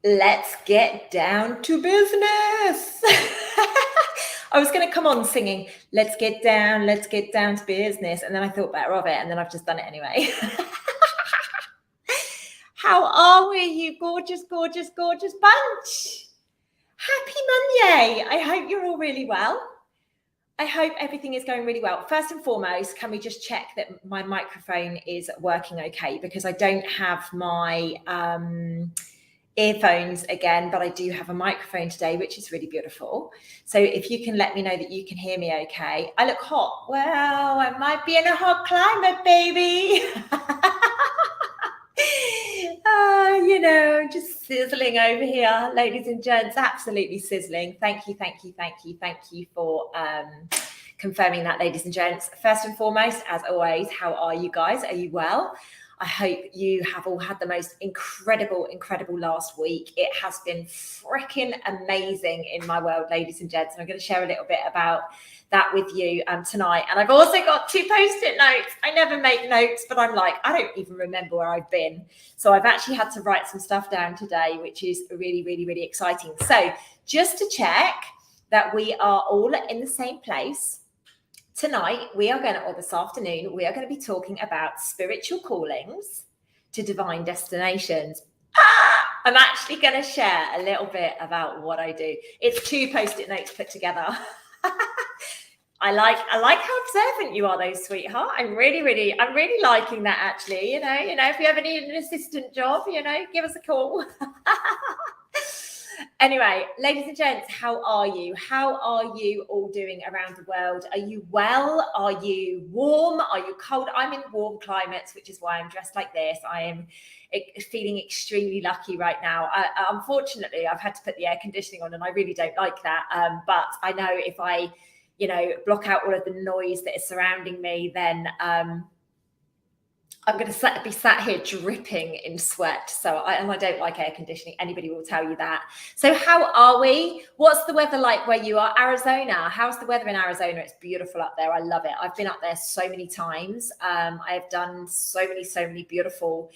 Let's get down to business. I was going to come on singing, let's get down to business. And then I thought better of it. And then I've just done it anyway. How are we, you gorgeous, gorgeous, gorgeous bunch? Happy Monday. I hope you're all really well. I hope everything is going really well. First and foremost, can we just check that my microphone is working okay? Because I don't have my earphones again, but I do have a microphone today, which is really beautiful. So if you can let me know that you can hear me okay. I look hot. Well, I might be in a hot climate, baby. Just sizzling over here, ladies and gents, absolutely sizzling. Thank you for confirming that, ladies and gents. First and foremost, as always, how are you guys? Are you well? I hope you have all had the most incredible last week. It has been freaking amazing in my world, ladies and gents. And I'm going to share a little bit about that with you tonight. And I've also got 2 post-it notes. I never make notes, but I'm like, I don't even remember where I've been. So I've actually had to write some stuff down today, which is really exciting. So just to check that we are all in the same place. Tonight, this afternoon, we are going to be talking about spiritual callings to divine destinations. I'm actually going to share a little bit about what I do. It's 2 post-it notes put together. I like how observant you are, though, sweetheart. I'm really liking that, actually. If you ever need an assistant job, give us a call. Anyway, ladies and gents, how are you? How are you all doing around the world? Are you well? Are you warm? Are you cold? I'm in warm climates, which is why I'm dressed like this. I am feeling extremely lucky right now. Unfortunately, I've had to put the air conditioning on, and I really don't like that. But I know if I, block out all of the noise that is surrounding me, then I'm going to be sat here dripping in sweat. So I don't like air conditioning. Anybody will tell you that. So how are we? What's the weather like where you are? Arizona. How's the weather in Arizona? It's beautiful up there. I love it. I've been up there so many times. I have done so many beautiful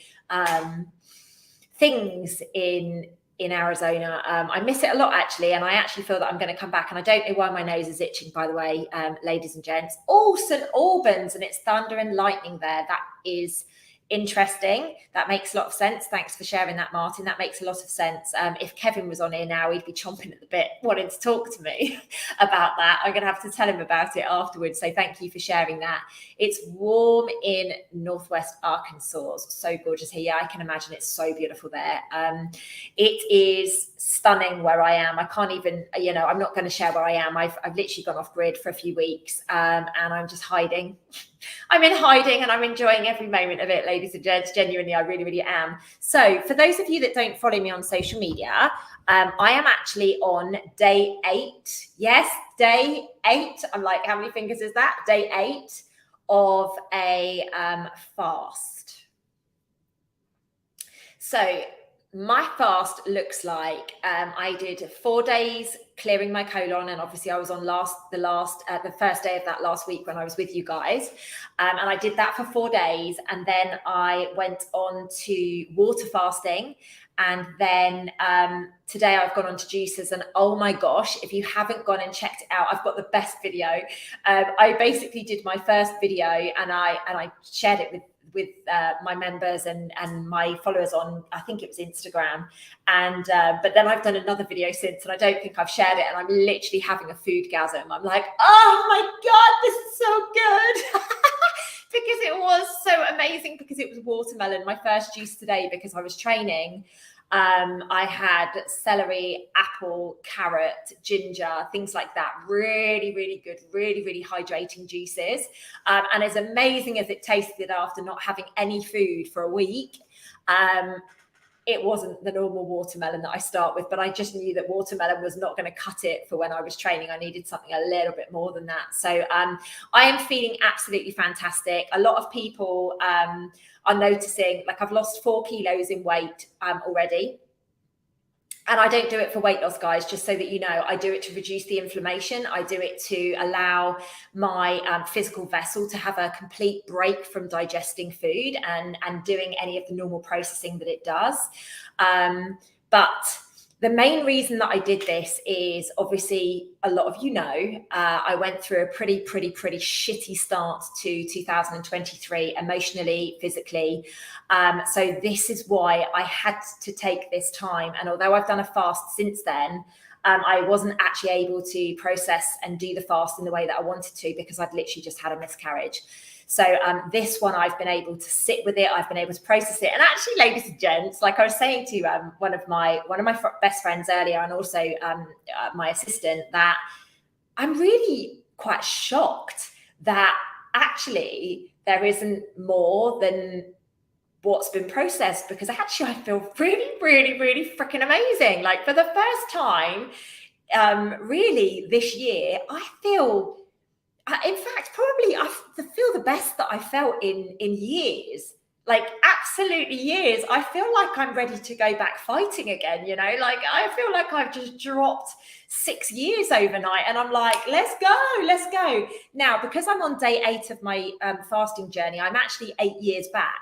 things in Arizona. I miss it a lot, actually, and I actually feel that I'm going to come back, and I don't know why my nose is itching, by the way, ladies and gents. Oh, St. Albans, and it's thunder and lightning there. That is interesting. That makes a lot of sense. Thanks for sharing that, Martin. That makes a lot of sense. If Kevin was on here now, he'd be chomping at the bit, wanting to talk to me about that. I'm going to have to tell him about it afterwards. So thank you for sharing that. It's warm in Northwest Arkansas. So gorgeous here. Yeah, I can imagine it's so beautiful there. It is stunning where I am. I can't even, I'm not going to share where I am. I've literally gone off grid for a few weeks, and I'm just hiding. I'm in hiding, and I'm enjoying every moment of it, ladies and gents. Genuinely, I really am. So for those of you that don't follow me on social media, I am actually on day 8. Yes, day 8. I'm like, how many fingers is that? Day 8 of a fast. So my fast looks like I did 4 days clearing my colon, and obviously I was on the first day of that last week when I was with you guys, and I did that for 4 days, and then I went on to water fasting, and then today I've gone on to juices, and oh my gosh, if you haven't gone and checked it out, I've got the best video. I basically did my first video, and I shared it with my members and my followers on, I think it was Instagram, and but then I've done another video since, and I don't think I've shared it, and I'm literally having a foodgasm. I'm like, oh my god, this is so good. Because it was so amazing, because it was watermelon, my first juice today, because I was training. I had celery, apple, carrot, ginger, things like that. Really good, really hydrating juices. And as amazing as it tasted after not having any food for a week, it wasn't the normal watermelon that I start with, but I just knew that watermelon was not going to cut it for when I was training. I needed something a little bit more than that. So I am feeling absolutely fantastic. A lot of people are noticing, like, I've lost 4 kilos in weight already. And I don't do it for weight loss, guys, just so that you know. I do it to reduce the inflammation. I do it to allow my physical vessel to have a complete break from digesting food and doing any of the normal processing that it does. But the main reason that I did this is, obviously, a lot of you know, I went through a pretty shitty start to 2023, emotionally, physically. So this is why I had to take this time. And although I've done a fast since then, I wasn't actually able to process and do the fast in the way that I wanted to, because I'd literally just had a miscarriage. So this one, I've been able to sit with it. I've been able to process it. And actually, ladies and gents, like I was saying to one of my best friends earlier, and also my assistant, that I'm really quite shocked that actually there isn't more than what's been processed, because actually I feel really freaking amazing. Like, for the first time, really this year, I feel, in fact, probably I feel the best that I felt in years, like absolutely years. I feel like I'm ready to go back fighting again, you know, like I feel like I've just dropped 6 years overnight, and I'm like, let's go. Now, because I'm on day 8 of my fasting journey, I'm actually 8 years back.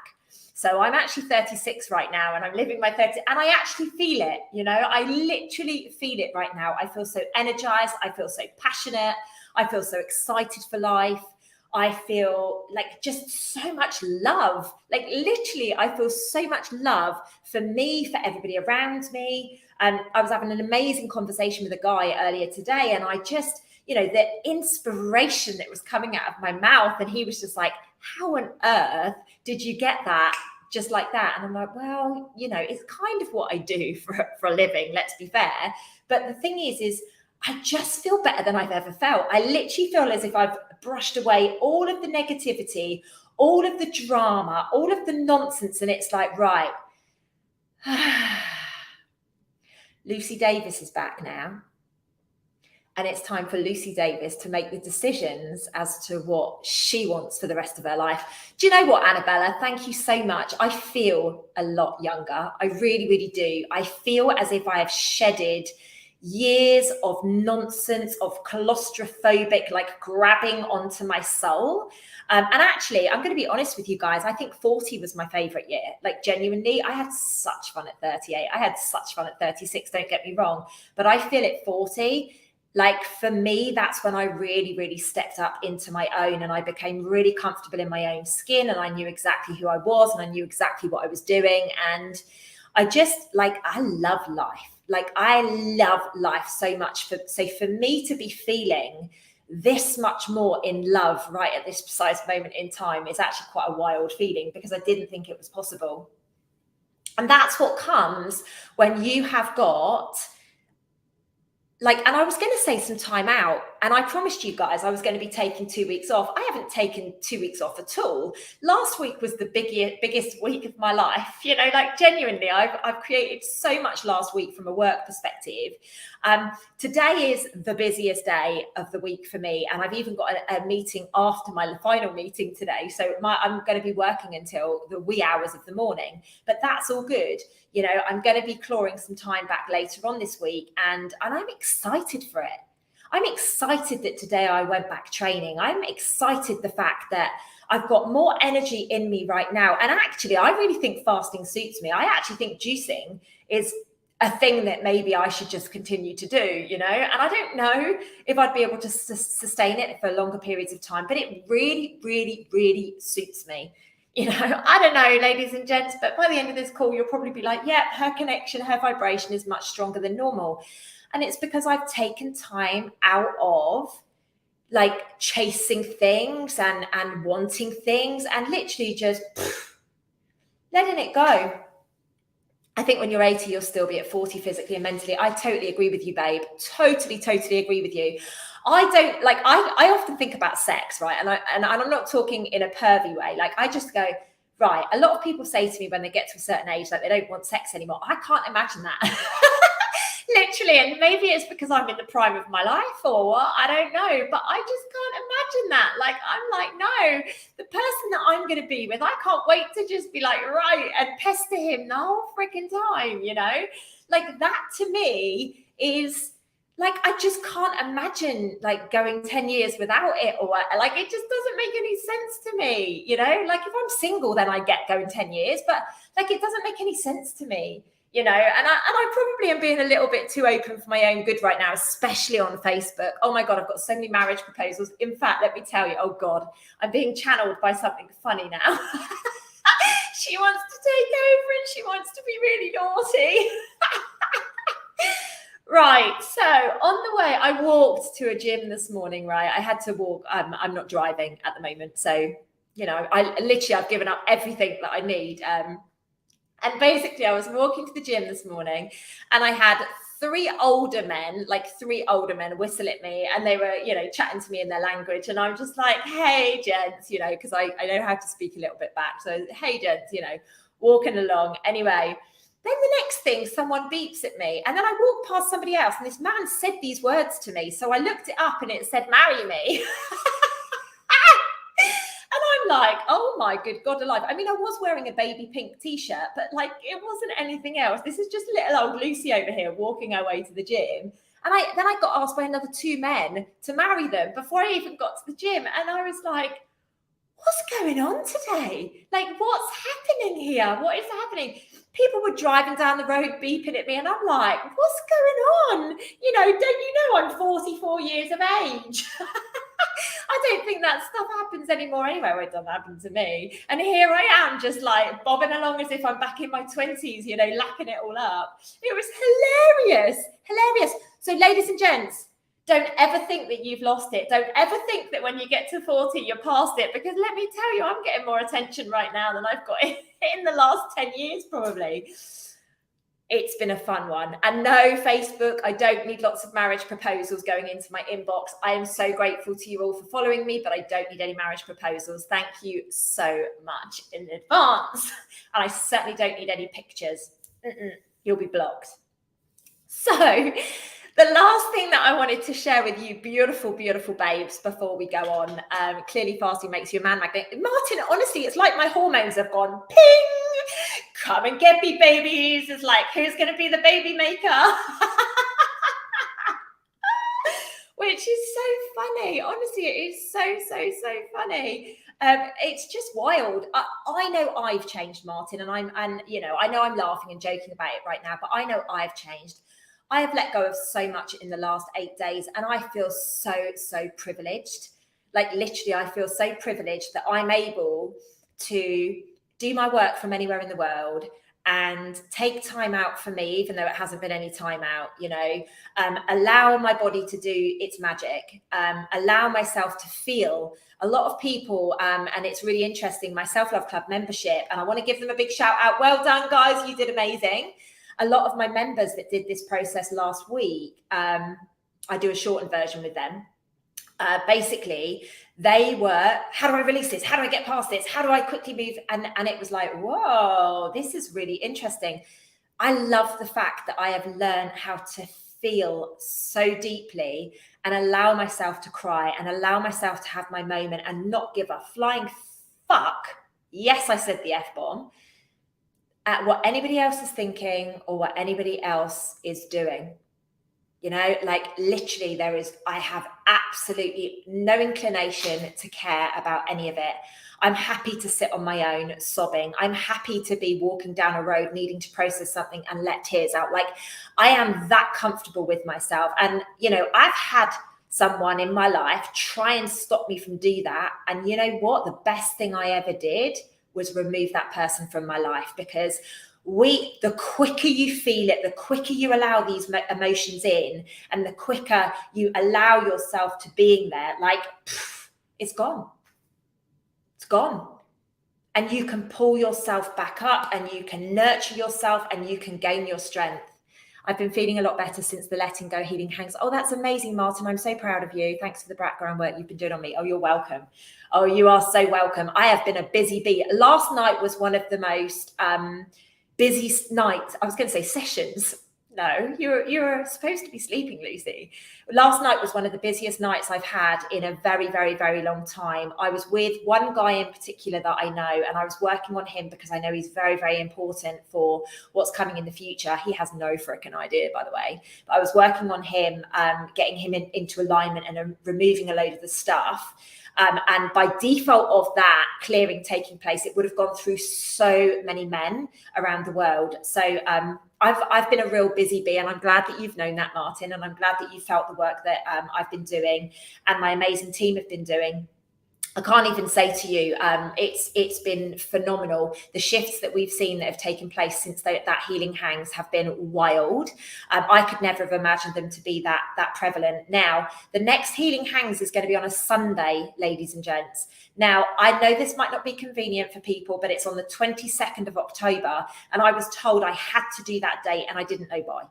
So I'm actually 36 right now, and I'm living my 30, and I actually feel it, you know, I literally feel it right now. I feel so energized. I feel so passionate. I feel so excited for life. I feel like just so much love. Like, literally, I feel so much love for me, for everybody around me. And I was having an amazing conversation with a guy earlier today, and I just, you know, the inspiration that was coming out of my mouth, and he was just like, how on earth did you get that just like that? And I'm like, well, you know, it's kind of what I do for a living, let's be fair. But the thing is I just feel better than I've ever felt. I literally feel as if I've brushed away all of the negativity, all of the drama, all of the nonsense. And it's like, right, Lucy Davis is back now. And it's time for Lucy Davis to make the decisions as to what she wants for the rest of her life. Do you know what, Annabella? Thank you so much. I feel a lot younger. I really do. I feel as if I have shedded years of nonsense, of claustrophobic, like grabbing onto my soul. And actually, I'm going to be honest with you guys. I think 40 was my favorite year. Like, genuinely, I had such fun at 38. I had such fun at 36. Don't get me wrong. But I feel at 40, like, for me, that's when I really stepped up into my own, and I became really comfortable in my own skin, and I knew exactly who I was, and I knew exactly what I was doing. And I just, like, I love life. Like, I love life so much. So for me to be feeling this much more in love right at this precise moment in time is actually quite a wild feeling, because I didn't think it was possible. And that's what comes when you have got, like, and I was going to say some time out, and I promised you guys I was going to be taking 2 weeks off. I haven't taken 2 weeks off at all. Last week was the biggest week of my life. You know, like, genuinely, I've created so much last week from a work perspective. Today is the busiest day of the week for me, and I've even got a meeting after my final meeting today. So I'm going to be working until the wee hours of the morning, but that's all good. You know, I'm going to be clawing some time back later on this week, and I'm excited for it. I'm excited that today I went back training. I'm excited the fact that I've got more energy in me right now. And actually, I really think fasting suits me. I actually think juicing is a thing that maybe I should just continue to do, you know, and I don't know if I'd be able to sustain it for longer periods of time, but it really suits me. You know, I don't know, ladies and gents, but by the end of this call, you'll probably be like, yeah, her connection, her vibration is much stronger than normal. And it's because I've taken time out of, like, chasing things and wanting things, and literally just letting it go. I think when you're 80, you'll still be at 40 physically and mentally. I totally agree with you, babe. Totally agree with you. I don't, like, I often think about sex, right? And I'm not talking in a pervy way. Like, I just go, right, a lot of people say to me when they get to a certain age that they don't want sex anymore. I can't imagine that. Literally. And maybe it's because I'm in the prime of my life or what, I don't know, but I just can't imagine that. Like, I'm like, no, the person that I'm going to be with, I can't wait to just be like, right, and pester him the whole freaking time, you know? Like, that to me is, like, I just can't imagine, like, going 10 years without it, or like, it just doesn't make any sense to me, you know? Like, if I'm single, then I get going 10 years, but like, it doesn't make any sense to me. you know, and I probably am being a little bit too open for my own good right now, especially on Facebook. Oh my God, I've got so many marriage proposals. In fact, let me tell you, oh God, I'm being channeled by something funny now. She wants to take over and she wants to be really naughty. Right, so on the way, I walked to a gym this morning, right? I had to walk. I'm not driving at the moment. So, you know, I've given up everything that I need. And basically, I was walking to the gym this morning and I had three older men whistle at me, and they were, you know, chatting to me in their language. And I'm just like, hey, gents, you know, because I know how to speak a little bit back. So, hey, gents, you know, walking along. Anyway, then the next thing, someone beeps at me. And then I walked past somebody else and this man said these words to me. So I looked it up and it said, marry me. And I'm like, oh my good God alive. I mean, I was wearing a baby pink t-shirt, but like it wasn't anything else. This is just little old Lucy over here walking her way to the gym. And then I got asked by another two men to marry them before I even got to the gym. And I was like, what's going on today? Like, what's happening here? What is happening? People were driving down the road beeping at me, and I'm like, what's going on? You know, don't you know I'm 44 years of age? I don't think that stuff happens anymore anyway. Well, it doesn't happen to me. And here I am just like bobbing along as if I'm back in my 20s, you know, lapping it all up. It was hilarious. So ladies and gents, don't ever think that you've lost it. Don't ever think that when you get to 40, you're past it. Because let me tell you, I'm getting more attention right now than I've got in the last 10 years, probably. It's been a fun one. And no, Facebook, I don't need lots of marriage proposals going into my inbox. I am so grateful to you all for following me, but I don't need any marriage proposals. Thank you so much in advance. And I certainly don't need any pictures. You'll be blocked. So the last thing that I wanted to share with you, beautiful, beautiful babes, before we go on, clearly fasting makes you a man magnet. Martin, honestly, it's like my hormones have gone ping. Come and get me, babies. It's like, who's going to be the baby maker? Which is so funny. Honestly, it is so funny. It's just wild. I know I've changed, Martin, and I know I'm laughing and joking about it right now, but I know I've changed. I have let go of so much in the last 8 days, and I feel so privileged. Like literally, I feel so privileged that I'm able to do my work from anywhere in the world and take time out for me, even though it hasn't been any time out, you know, allow my body to do its magic, allow myself to feel. A lot of people, and it's really interesting, my Self-Love Club membership, and I want to give them a big shout out. Well done, guys. You did amazing. A lot of my members that did this process last week, I do a shortened version with them. Basically, they were, how do I release this? How do I get past this? How do I quickly move? And it was like, whoa, this is really interesting. I love the fact that I have learned how to feel so deeply and allow myself to cry and allow myself to have my moment and not give a flying fuck. Yes, I said the F-bomb. At what anybody else is thinking or what anybody else is doing. You know, like literally I have absolutely no inclination to care about any of it. I'm happy to sit on my own sobbing. I'm happy to be walking down a road needing to process something and let tears out. Like I am that comfortable with myself. And, you know, I've had someone in my life try and stop me from do that. And you know what? The best thing I ever did was remove that person from my life, because the quicker you feel it, the quicker you allow these emotions in, and the quicker you allow yourself to being there, like it's gone. It's gone. And you can pull yourself back up and you can nurture yourself and you can gain your strength. I've been feeling a lot better since the letting go healing hangs. Oh, that's amazing, Martin. I'm so proud of you. Thanks for the background work you've been doing on me. Oh, you're welcome. Oh, you are so welcome. I have been a busy bee. Last night was one of the most busy nights. I was going to say sessions. No, you're supposed to be sleeping, Lucy. Last night was one of the busiest nights I've had in a very, very, very long time. I was with one guy in particular that I know, and I was working on him because I know he's very, very important for what's coming in the future. He has no frickin' idea, by the way. But I was working on him, getting him into alignment and removing a load of the stuff. And by default of that clearing taking place, it would have gone through so many men around the world. So I've been a real busy bee, and I'm glad that you've known that, Martin, and I'm glad that you felt the work that I've been doing and my amazing team have been doing. I can't even say to you, it's been phenomenal. The shifts that we've seen that have taken place since that healing hangs have been wild. I could never have imagined them to be that prevalent. Now, the next healing hangs is going to be on a Sunday, ladies and gents. Now, I know this might not be convenient for people, but it's on the 22nd of October, and I was told I had to do that date, and I didn't know why.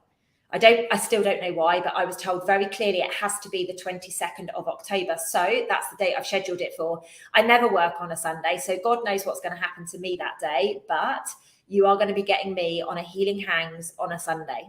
I still don't know why, but I was told very clearly it has to be the 22nd of October. So that's the date I've scheduled it for. I never work on a Sunday, so God knows what's going to happen to me that day, but you are going to be getting me on a Healing Hangs on a Sunday.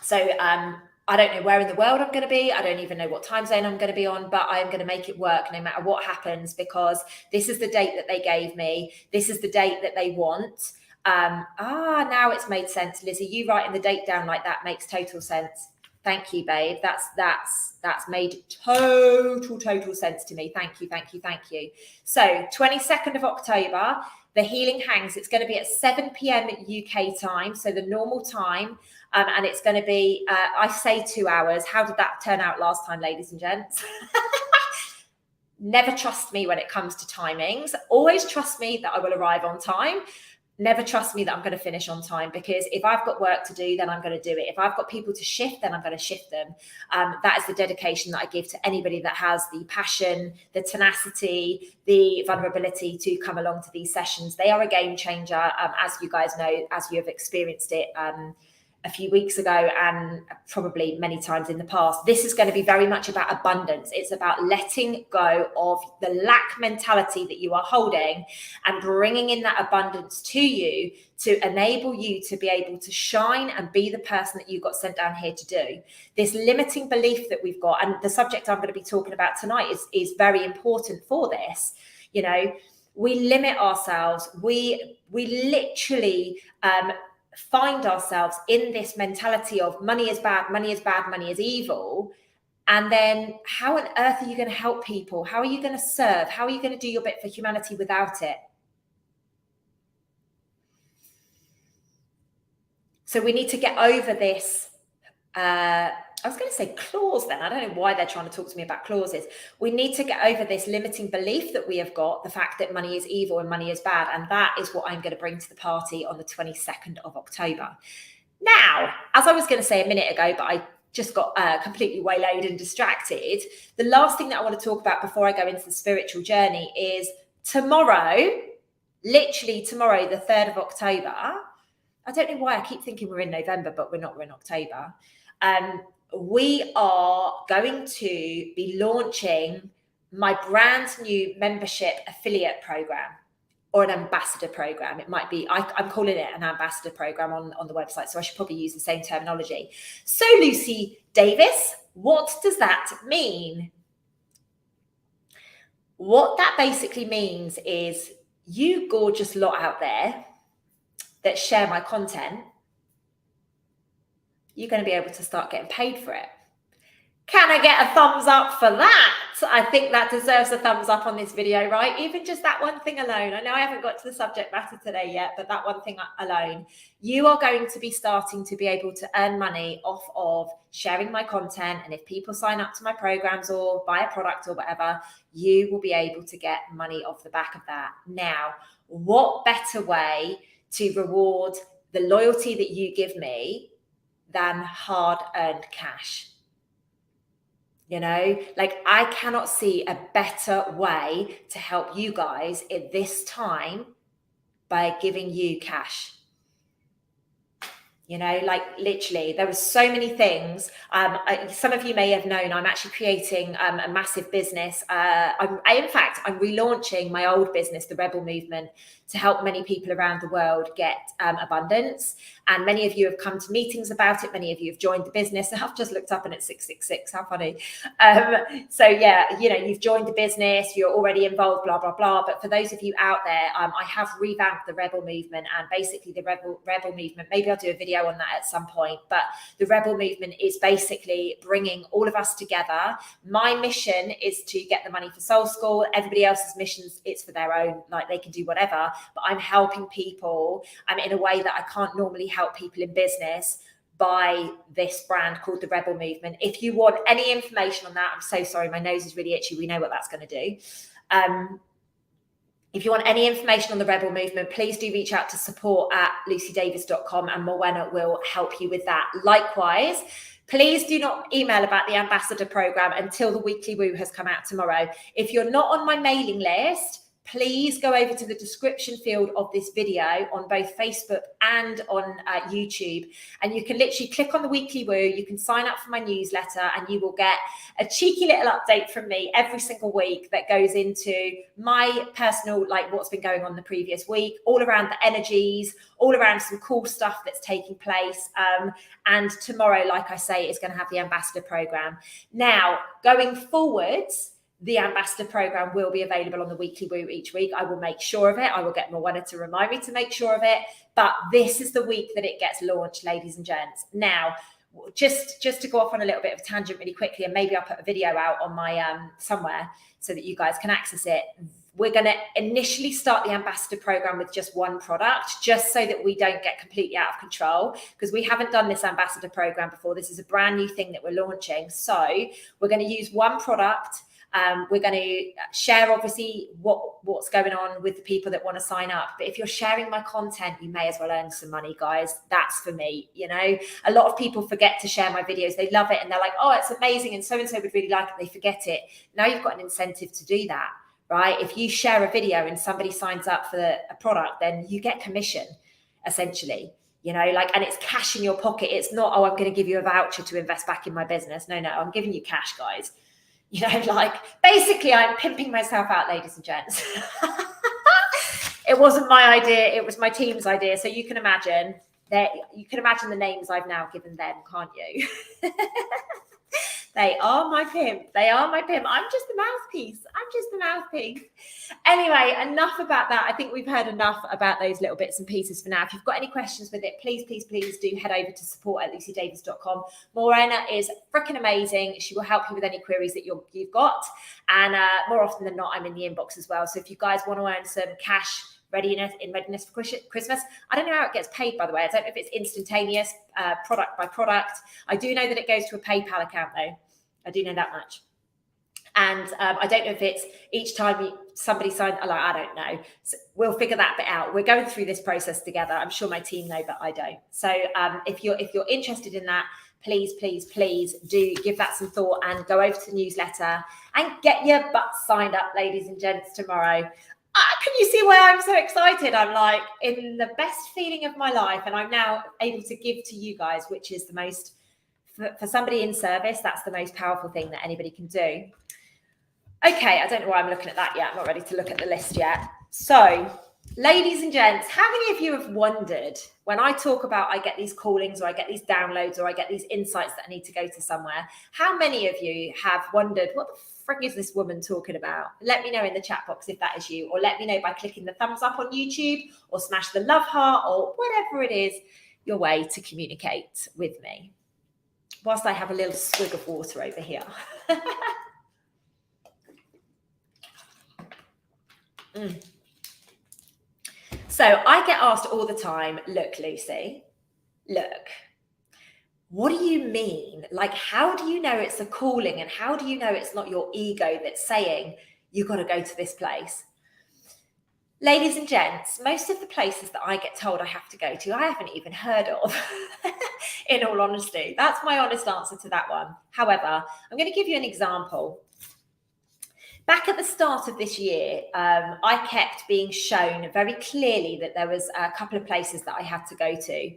So I don't know where in the world I'm going to be. I don't even know what time zone I'm going to be on, but I am going to make it work no matter what happens, because this is the date that they gave me. This is the date that they want. Now it's made sense, Lizzie. You writing the date down like that makes total sense. Thank you, babe. That's made total sense to me. Thank you. So 22nd of October, the healing hangs. It's going to be at 7 p.m. UK time, so the normal time, and it's going to be I say 2 hours. How did that turn out last time, ladies and gents? Never trust me when it comes to timings. Always trust me that I will arrive on time. Never trust me that I'm going to finish on time, because if I've got work to do, then I'm going to do it. If I've got people to shift, then I'm going to shift them. That is the dedication that I give to anybody that has the passion, the tenacity, the vulnerability to come along to these sessions. They are a game changer, as you guys know, as you have experienced it a few weeks ago and probably many times in the past. This is going to be very much about abundance. It's about letting go of the lack mentality that you are holding and bringing in that abundance to you to enable you to be able to shine and be the person that you got sent down here to do. This limiting belief that we've got, and the subject I'm going to be talking about tonight is very important for this. You know, we limit ourselves. We literally find ourselves in this mentality of money is bad, money is evil. And then how on earth are you going to help people? How are you going to serve? How are you going to do your bit for humanity without it? So we need to get over this. I was going to say clause then. I don't know why they're trying to talk to me about clauses. We need to get over this limiting belief that we have got, the fact that money is evil and money is bad. And that is what I'm going to bring to the party on the 22nd of October. Now, as I was going to say a minute ago, but I just got completely waylaid and distracted. The last thing that I want to talk about before I go into the spiritual journey is tomorrow, literally tomorrow, the 3rd of October. I don't know why I keep thinking we're in November, but we're not, we're in October. We are going to be launching my brand new membership affiliate program, or an ambassador program. It might be, I'm calling it an ambassador program on the website, so I should probably use the same terminology. So Lucy Davis, what does that mean? What that basically means is, you gorgeous lot out there that share my content, you're going to be able to start getting paid for it. Can I get a thumbs up for that? I think that deserves a thumbs up on this video, right? Even just that one thing alone. I know I haven't got to the subject matter today yet, but that one thing alone, you are going to be starting to be able to earn money off of sharing my content. And if people sign up to my programs or buy a product or whatever, you will be able to get money off the back of that. Now, what better way to reward the loyalty that you give me than hard-earned cash? You know, like, I cannot see a better way to help you guys at this time by giving you cash. You know, like, literally, there were so many things. Some of you may have known I'm actually creating a massive business. In fact, I'm relaunching my old business, the Rebel Movement. to help many people around the world get abundance. And many of you have come to meetings about it. Many of you have joined the business. I've just looked up and it's 666. How funny. So yeah, you know, you've joined the business, you're already involved, blah, blah, blah. But for those of you out there, I have revamped the Rebel Movement, and basically the Rebel Movement, maybe I'll do a video on that at some point, but the Rebel Movement is basically bringing all of us together. My mission is to get the money for Soul School. Everybody else's missions, it's for their own, like they can do whatever, but I'm helping people in a way that I can't normally help people in business by this brand called the Rebel Movement. If you want any information on that, I'm so sorry, my nose is really itchy. We know what that's going to do. If you want any information on the Rebel Movement, please do reach out to support@lucydavis.com and Morwenna will help you with that. Likewise, please do not email about the ambassador program until the weekly woo has come out tomorrow. If you're not on my mailing list, please go over to the description field of this video on both Facebook and on YouTube. And you can literally click on the weekly woo. You can sign up for my newsletter and you will get a cheeky little update from me every single week that goes into my personal, like what's been going on the previous week, all around the energies, all around some cool stuff that's taking place. And tomorrow, like I say, is going to have the ambassador program. Now, going forwards, the ambassador program will be available on the weekly woo each week. I will make sure of it. I will get Morwenna to remind me to make sure of it. But this is the week that it gets launched, ladies and gents. Now, just to go off on a little bit of a tangent really quickly, and maybe I'll put a video out on my somewhere so that you guys can access it. We're going to initially start the ambassador program with just one product, just so that we don't get completely out of control, because we haven't done this ambassador program before. This is a brand new thing that we're launching. So we're going to use one product. We're going to share, obviously, what's going on with the people that want to sign up. But if you're sharing my content, you may as well earn some money, guys. That's for me. You know, a lot of people forget to share my videos. They love it and they're like, oh, it's amazing, and so would really like it. They forget it. Now you've got an incentive to do that, right? If you share a video and somebody signs up for a product, then you get commission, essentially. You know, like, and it's cash in your pocket. It's not, oh, I'm going to give you a voucher to invest back in my business. No, I'm giving you cash, guys. You know, like, basically I'm pimping myself out, ladies and gents. It wasn't my idea. It was my team's idea. So you can imagine the names I've now given them, can't you? They are my pimp. They are my pimp. I'm just the mouthpiece. Anyway, enough about that. I think we've heard enough about those little bits and pieces for now. If you've got any questions with it, please do head over to support@lucydavis.com. Morwenna is freaking amazing. She will help you with any queries that you've got. And more often than not, I'm in the inbox as well. So if you guys want to earn some cash readiness for Christmas. I don't know how it gets paid, by the way. I don't know if it's instantaneous, product by product. I do know that it goes to a PayPal account, though. I do know that much. And I don't know if it's each time somebody signs, I don't know. So we'll figure that bit out. We're going through this process together. I'm sure my team know, but I don't. So if you're interested in that, please do give that some thought and go over to the newsletter and get your butts signed up, ladies and gents, tomorrow. Can you see why I'm so excited? I'm like in the best feeling of my life, and I'm now able to give to you guys, which is the most, for somebody in service, that's the most powerful thing that anybody can do. Okay, I don't know why I'm looking at that yet. I'm not ready to look at the list yet. So, ladies and gents, how many of you have wondered, when I talk about I get these callings or I get these downloads or I get these insights that I need to go to somewhere, how many of you have wondered, what the frick is this woman talking about? Let me know in the chat box if that is you, or let me know by clicking the thumbs up on YouTube or smash the love heart or whatever it is your way to communicate with me. Whilst I have a little swig of water over here. So I get asked all the time, look, Lucy, look, what do you mean? Like, how do you know it's a calling, and how do you know it's not your ego that's saying you've got to go to this place? Ladies and gents, most of the places that I get told I have to go to, I haven't even heard of, in all honesty. That's my honest answer to that one. However, I'm going to give you an example. Back at the start of this year, I kept being shown very clearly that there was a couple of places that I had to go to.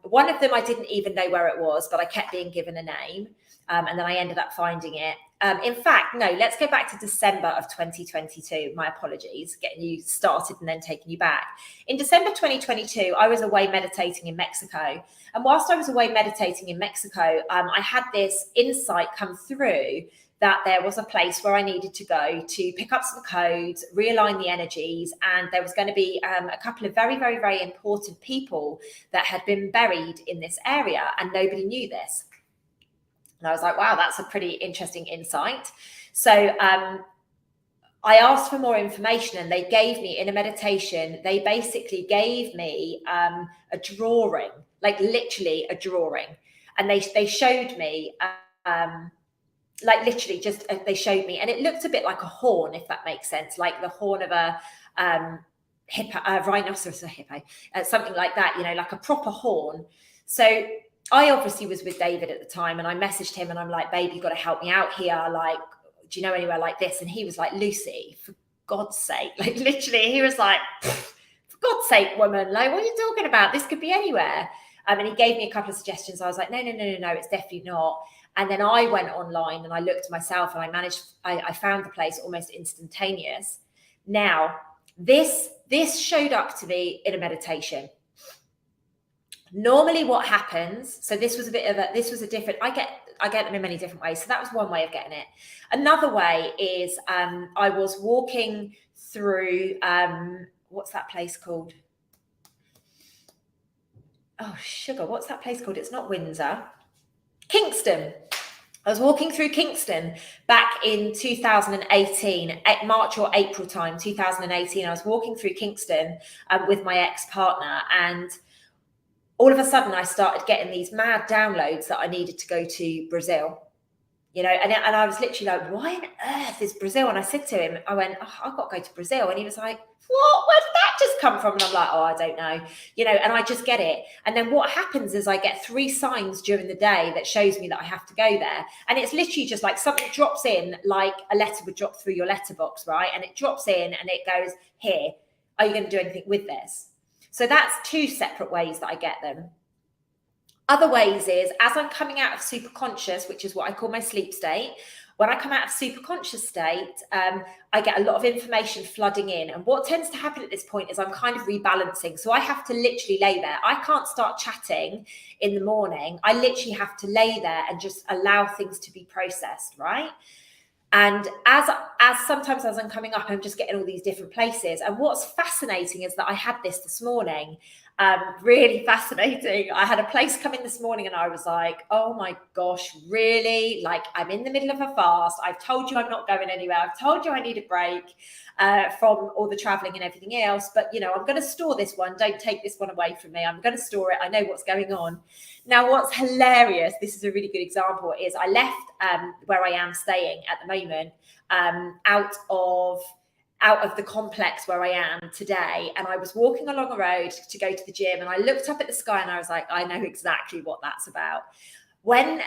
One of them, I didn't even know where it was, but I kept being given a name, and then I ended up finding it. In fact, no, let's go back to December of 2022. My apologies, getting you started and then taking you back. In December 2022, I was away meditating in Mexico. And whilst I was away meditating in Mexico, I had this insight come through that there was a place where I needed to go to pick up some codes, realign the energies, and there was going to be a couple of very, very, very important people that had been buried in this area, and nobody knew this. And I was like, wow, that's a pretty interesting insight. So I asked for more information, and they gave me, in a meditation, they basically gave me a drawing, like literally a drawing. And they showed me, like literally just, they showed me, and it looked a bit like a horn, if that makes sense, like the horn of a rhinoceros or hippo, something like that, you know, like a proper horn. So I obviously was with David at the time, and I messaged him and I'm like, babe, you've got to help me out here. Like, do you know anywhere like this? And he was like, Lucy, for God's sake, like literally, he was like, for God's sake, woman, like, what are you talking about? This could be anywhere. And he gave me a couple of suggestions. I was like, no, it's definitely not. And then I went online and I looked myself, and I found the place almost instantaneous. Now, this showed up to me in a meditation. Normally what happens, so this was a different, I get them in many different ways. So that was one way of getting it. Another way is I was walking through, what's that place called? Oh, sugar, what's that place called? It's not Windsor. Kingston. I was walking through Kingston back in 2018, March or April time, 2018. I was walking through Kingston with my ex-partner, and all of a sudden I started getting these mad downloads that I needed to go to Brazil, you know, and I was literally like, why on earth is Brazil? And I said to him, I went, oh, I've got to go to Brazil. And he was like, what? Where did that just come from? And I'm like, oh, I don't know, you know, and I just get it. And then what happens is I get 3 signs during the day that shows me that I have to go there. And it's literally just like something drops in, like a letter would drop through your letterbox, right? And it drops in and it goes, here, are you going to do anything with this? So that's 2 separate ways that I get them. Other ways is, as I'm coming out of super conscious, which is what I call my sleep state, when I come out of super conscious state, I get a lot of information flooding in. And what tends to happen at this point is I'm kind of rebalancing. So I have to literally lay there. I can't start chatting in the morning. I literally have to lay there and just allow things to be processed, right? And as sometimes as I'm coming up, I'm just getting all these different places. And what's fascinating is that I had this morning, really fascinating. I had a place come in this morning and I was like, oh my gosh, really? Like, I'm in the middle of a fast. I've told you I'm not going anywhere. I've told you I need a break from all the traveling and everything else. But, you know, I'm going to store this one. Don't take this one away from me. I'm going to store it. I know what's going on. Now, what's hilarious, this is a really good example, is I left where I am staying at the moment out of the complex where I am today. And I was walking along a road to go to the gym, and I looked up at the sky and I was like, I know exactly what that's about. When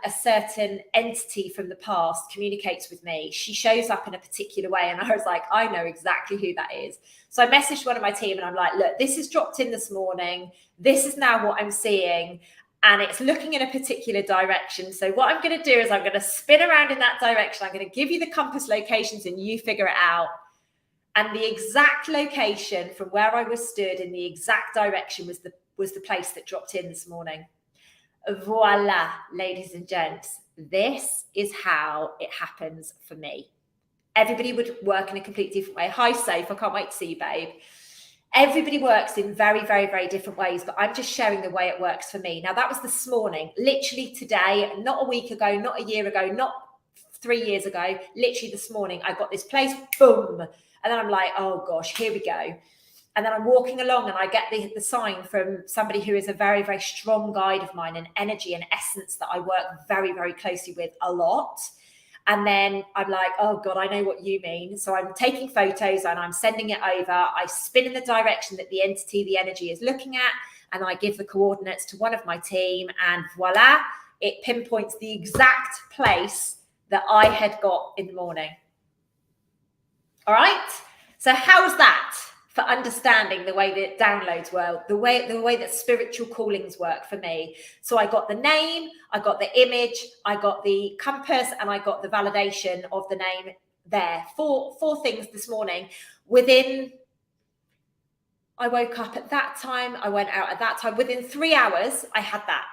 a certain entity from the past communicates with me, she shows up in a particular way. And I was like, I know exactly who that is. So I messaged one of my team and I'm like, look, this is dropped in this morning. This is now what I'm seeing. And it's looking in a particular direction. So what I'm going to do is I'm going to spin around in that direction. I'm going to give you the compass locations and you figure it out. And the exact location from where I was stood in the exact direction was the place that dropped in this morning. Voila, ladies and gents, this is how it happens for me. Everybody would work in a completely different way. Hi, Safe, I can't wait to see you, babe. Everybody works in very, very, very different ways, but I'm just sharing the way it works for me. Now, that was this morning, literally today, not a week ago, not a year ago, not 3 years ago, literally this morning, I got this place, boom. And then I'm like, oh gosh, here we go. And then I'm walking along and I get the sign from somebody who is a very, very strong guide of mine, an energy and essence that I work very, very closely with a lot. And then I'm like, oh God, I know what you mean. So I'm taking photos and I'm sending it over. I spin in the direction that the entity, the energy is looking at, and I give the coordinates to one of my team, and voila, it pinpoints the exact place that I had got in the morning. All right. So how's that for understanding the way that downloads work, the way that spiritual callings work for me. So I got the name, I got the image, I got the compass, and I got the validation of the name there. Four things this morning. I woke up at that time, I went out at that time. Within 3 hours, I had that.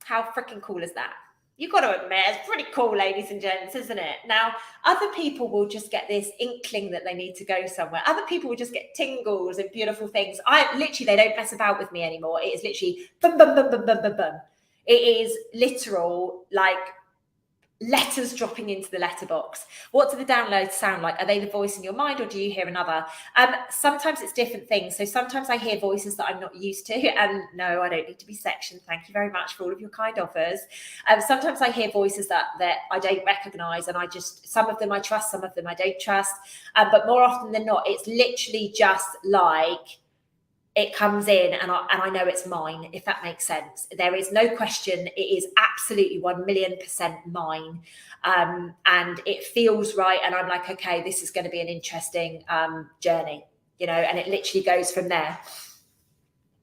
How freaking cool is that? You've got to admit, it's pretty cool, ladies and gents, isn't it? Now, other people will just get this inkling that they need to go somewhere. Other people will just get tingles and beautiful things. They don't mess about with me anymore. It is literally bum, bum, bum, bum, bum, bum, bum. It is literal, like letters dropping into the letterbox. What do the downloads sound like? Are they the voice in your mind, or do you hear another? Sometimes it's different things. So sometimes I hear voices that I'm not used to, and no, I don't need to be sectioned. Thank you very much for all of your kind offers. Sometimes I hear voices that I don't recognize, and some of them I trust, some of them I don't trust. But more often than not, it's literally just like it comes in and I know it's mine, if that makes sense. There is no question. It is absolutely 1,000,000% mine. And it feels right. And I'm like, okay, this is going to be an interesting journey, and it literally goes from there.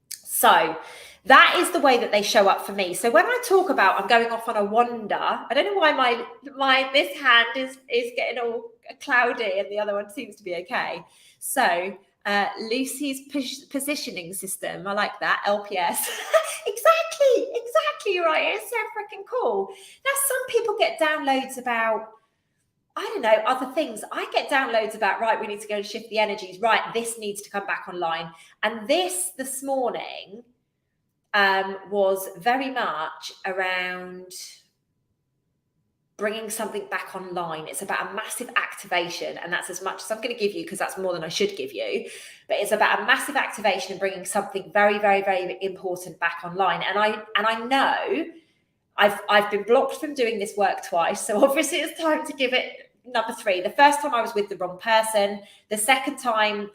So that is the way that they show up for me. So when I talk about I'm going off on a wander, I don't know why this hand is getting all cloudy and the other one seems to be okay. So Lucy's positioning system, I like that, LPS. exactly right. It's so freaking cool. Now, some people get downloads about, I don't know, other things. I get downloads about, right, we need to go and shift the energies, right, this needs to come back online. And this morning was very much around bringing something back online. It's about a massive activation, and that's as much as I'm going to give you, because that's more than I should give you. But it's about a massive activation and bringing something very, very, very important back online. And I know I've been blocked from doing this work twice, so obviously it's time to give it number 3. The first time I was with the wrong person. The second time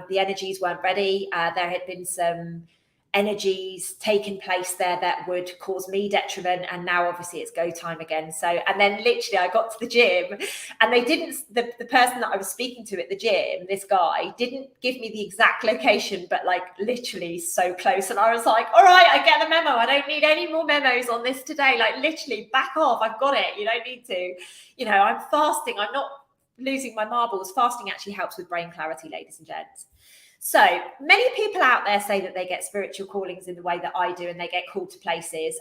the energies weren't ready. There had been some energies taking place there that would cause me detriment, and now obviously it's go time again. So, and then literally I got to the gym and they didn't, the person that I was speaking to at the gym, this guy, didn't give me the exact location, but like literally so close. And I was like, all right, I get the memo. I don't need any more memos on this today. Like literally back off. I've got it. You don't need to, I'm fasting. I'm not losing my marbles. Fasting actually helps with brain clarity, ladies and gents. So many people out there say that they get spiritual callings in the way that I do, and they get called to places.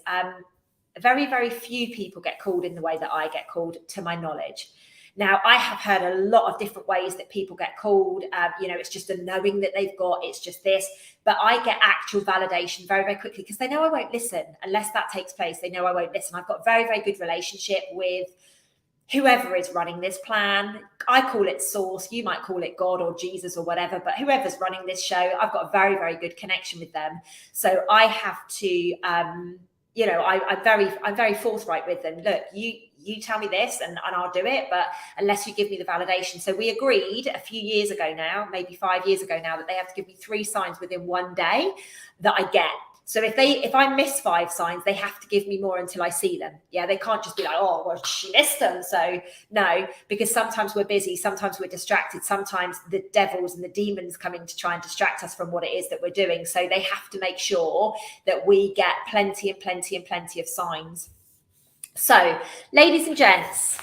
Very, very few people get called in the way that I get called, to my knowledge. Now, I have heard a lot of different ways that people get called. It's just a knowing that they've got, it's just this. But I get actual validation very, very quickly, because they know I won't listen unless that takes place. They know I won't listen. I've got a very, very good relationship with whoever is running this plan. I call it source. You might call it God or Jesus or whatever, but whoever's running this show, I've got a very, very good connection with them. So I have to, I'm very forthright with them. Look, you tell me this and I'll do it, but unless you give me the validation. So we agreed a few years ago now, maybe 5 years ago now, that they have to give me 3 signs within one day that I get. So if I miss 5 signs, they have to give me more until I see them. Yeah, they can't just be like, oh, well, she missed them. So no, because sometimes we're busy, sometimes we're distracted, sometimes the devils and the demons coming to try and distract us from what it is that we're doing. So they have to make sure that we get plenty and plenty and plenty of signs. So, ladies and gents,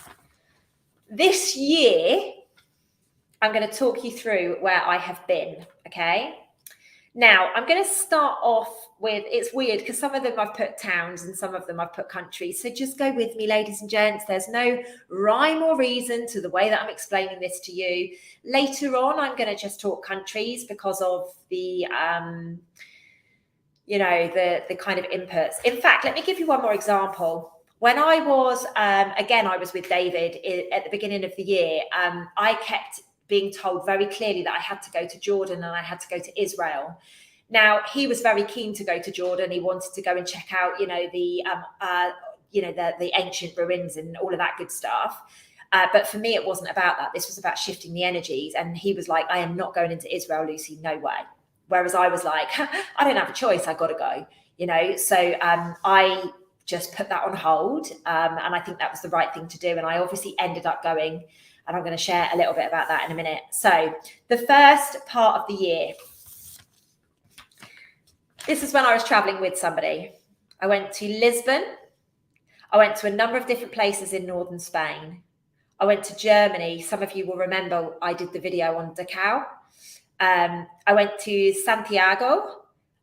this year, I'm going to talk you through where I have been, okay? Now, I'm going to start off with, it's weird because some of them I've put towns and some of them I've put countries. So just go with me, ladies and gents. There's no rhyme or reason to the way that I'm explaining this to you. Later on, I'm going to just talk countries because of the, the kind of inputs. In fact, let me give you one more example. When I was, I was with David at the beginning of the year, I kept being told very clearly that I had to go to Jordan and I had to go to Israel. Now, he was very keen to go to Jordan. He wanted to go and check out, the ancient ruins and all of that good stuff. But for me, it wasn't about that. This was about shifting the energies. And he was like, I am not going into Israel, Lucy, no way. Whereas I was like, I don't have a choice. I got to go, So I just put that on hold. And I think that was the right thing to do. And I obviously ended up going. And I'm going to share a little bit about that in a minute. So the first part of the year, this is when I was traveling with somebody. I went to Lisbon. I went to a number of different places in northern Spain. I went to Germany. Some of you will remember I did the video on Dachau. I went to Santiago.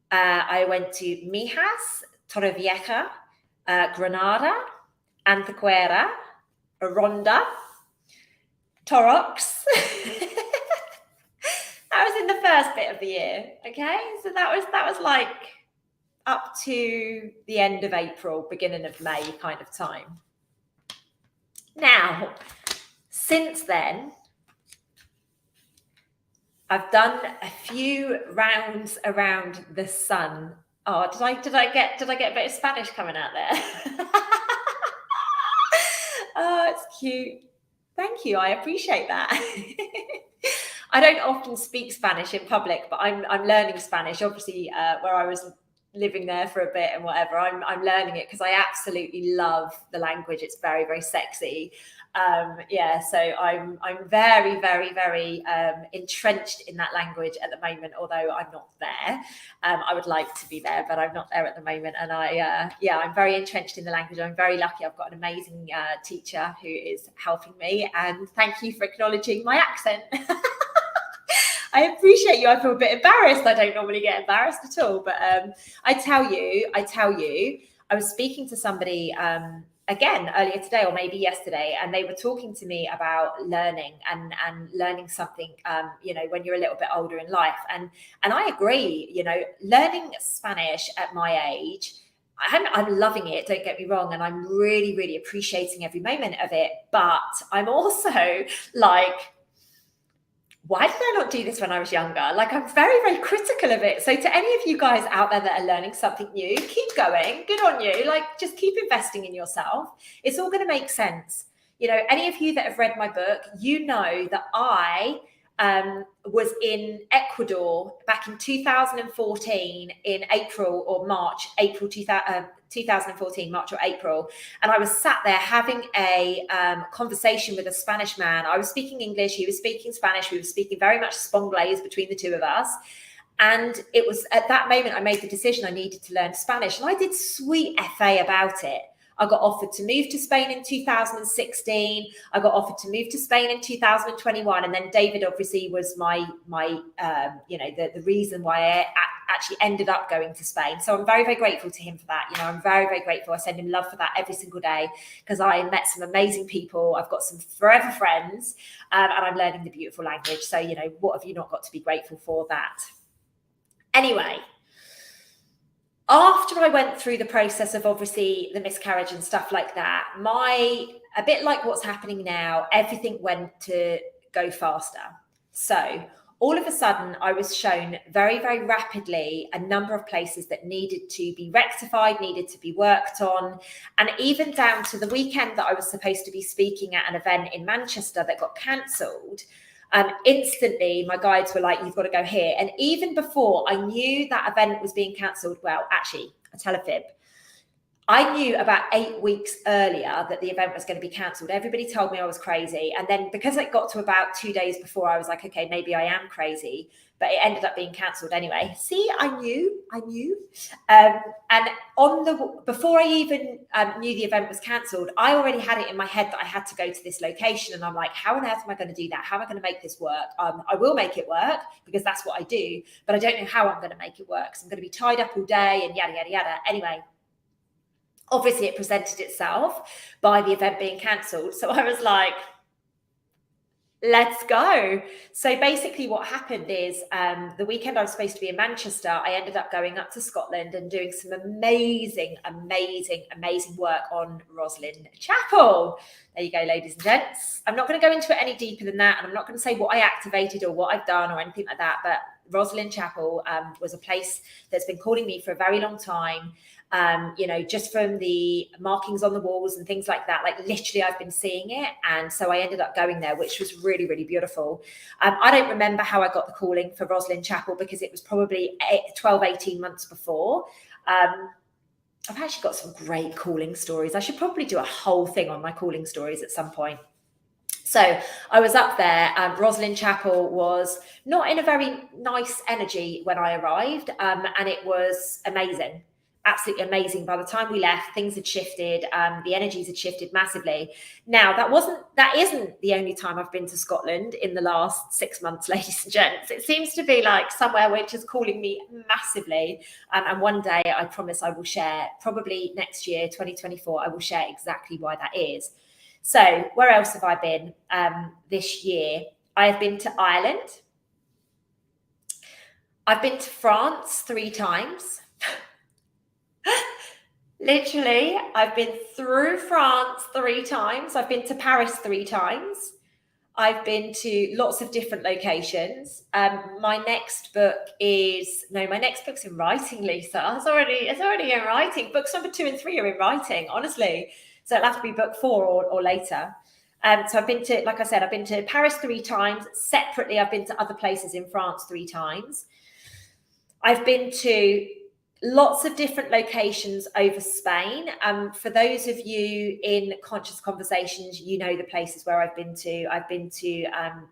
I went to Mijas, Torrevieja, Granada, Antequera, Ronda, Torrox. That was in the first bit of the year. Okay, so that was like up to the end of April, beginning of May kind of time. Now, since then, I've done a few rounds around the sun. Oh, did I get a bit of Spanish coming out there? Oh, it's cute. Thank you. I appreciate that. I don't often speak Spanish in public, but I'm learning Spanish. Obviously, where I was living there for a bit and whatever, I'm learning it because I absolutely love the language. It's very, very sexy. Yeah, so I'm very, very, very entrenched in that language at the moment, although I'm not there. I would like to be there, but I'm not there at the moment. And I'm very entrenched in the language. I'm very lucky. I've got an amazing teacher who is helping me, and thank you for acknowledging my accent. I appreciate you. I feel a bit embarrassed. I don't normally get embarrassed at all, but I tell you, I was speaking to somebody again earlier today, or maybe yesterday, and they were talking to me about learning and learning something, when you're a little bit older in life. And I agree, learning Spanish at my age, I'm loving it, don't get me wrong, and I'm really, really appreciating every moment of it. But I'm also like, why did I not do this when I was younger? Like, I'm very, very critical of it. So to any of you guys out there that are learning something new, keep going. Good on you. Like, just keep investing in yourself. It's all going to make sense. Any of you that have read my book, you know that I was in Ecuador back in 2014 in April or March, 2014, March or April. And I was sat there having a conversation with a Spanish man. I was speaking English, he was speaking Spanish. We were speaking very much Spanglish between the two of us. And it was at that moment I made the decision I needed to learn Spanish. And I did sweet FA about it. I got offered to move to Spain in 2016. I got offered to move to Spain in 2021. And then David obviously was my the reason why I actually ended up going to Spain. So I'm very, very grateful to him for that. I'm very, very grateful. I send him love for that every single day, because I met some amazing people. I've got some forever friends, and I'm learning the beautiful language. So, what have you not got to be grateful for that? Anyway, after I went through the process of obviously the miscarriage and stuff like that, a bit like what's happening now, everything went to go faster. So all of a sudden I was shown very, very rapidly a number of places that needed to be rectified, needed to be worked on. And even down to the weekend that I was supposed to be speaking at an event in Manchester that got cancelled, instantly my guides were like, you've got to go here. And even before I knew that event was being cancelled, well, actually, I tell a fib. I knew about 8 weeks earlier that the event was going to be cancelled. Everybody told me I was crazy. And then because it got to about 2 days before, I was like, okay, maybe I am crazy. But it ended up being cancelled anyway. See, I knew. And before I even knew the event was cancelled, I already had it in my head that I had to go to this location. And I'm like, how on earth am I going to do that? How am I going to make this work? I will make it work because that's what I do. But I don't know how I'm going to make it work. So I'm going to be tied up all day and yada, yada, yada. Anyway. Obviously, it presented itself by the event being cancelled. So I was like, let's go. So basically what happened is the weekend I was supposed to be in Manchester, I ended up going up to Scotland and doing some amazing, amazing, amazing work on Rosslyn Chapel. There you go, ladies and gents. I'm not going to go into it any deeper than that. And I'm not going to say what I activated or what I've done or anything like that. But Rosslyn Chapel was a place that's been calling me for a very long time. Just from the markings on the walls and things like that, like literally I've been seeing it. And so I ended up going there, which was really, really beautiful. I don't remember how I got the calling for Rosslyn Chapel because it was probably 18 months before. I've actually got some great calling stories. I should probably do a whole thing on my calling stories at some point. So I was up there, and Rosslyn Chapel was not in a very nice energy when I arrived, and it was amazing, absolutely amazing. By the time we left, things had shifted, the energies had shifted massively. Now that isn't the only time I've been to Scotland in the last 6 months, ladies and gents. It seems to be like somewhere which is calling me massively, and one day I promise I will share, probably next year, 2024, I will share exactly why that is. So where else have I been this year? I have been to Ireland. I've been to France 3 times. Literally, I've been through France 3 times. I've been to Paris 3 times. I've been to lots of different locations. My next book's in writing, Lisa. It's already in writing. Books number 2 and 3 are in writing, honestly. So it'll have to be book 4 or later. So I've been to, like I said, I've been to Paris 3 times. Separately, I've been to other places in France 3 times. I've been to lots of different locations over Spain. For those of you in Conscious Conversations, you know the places where I've been to. I've been to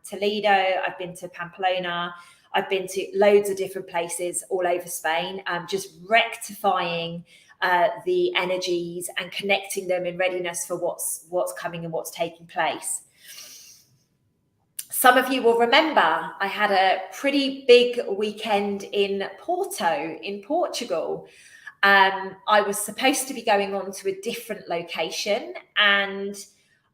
Toledo, I've been to Pamplona, I've been to loads of different places all over Spain, just rectifying the energies and connecting them in readiness for what's coming and what's taking place. Some of you will remember I had a pretty big weekend in Porto, in Portugal. I was supposed to be going on to a different location, and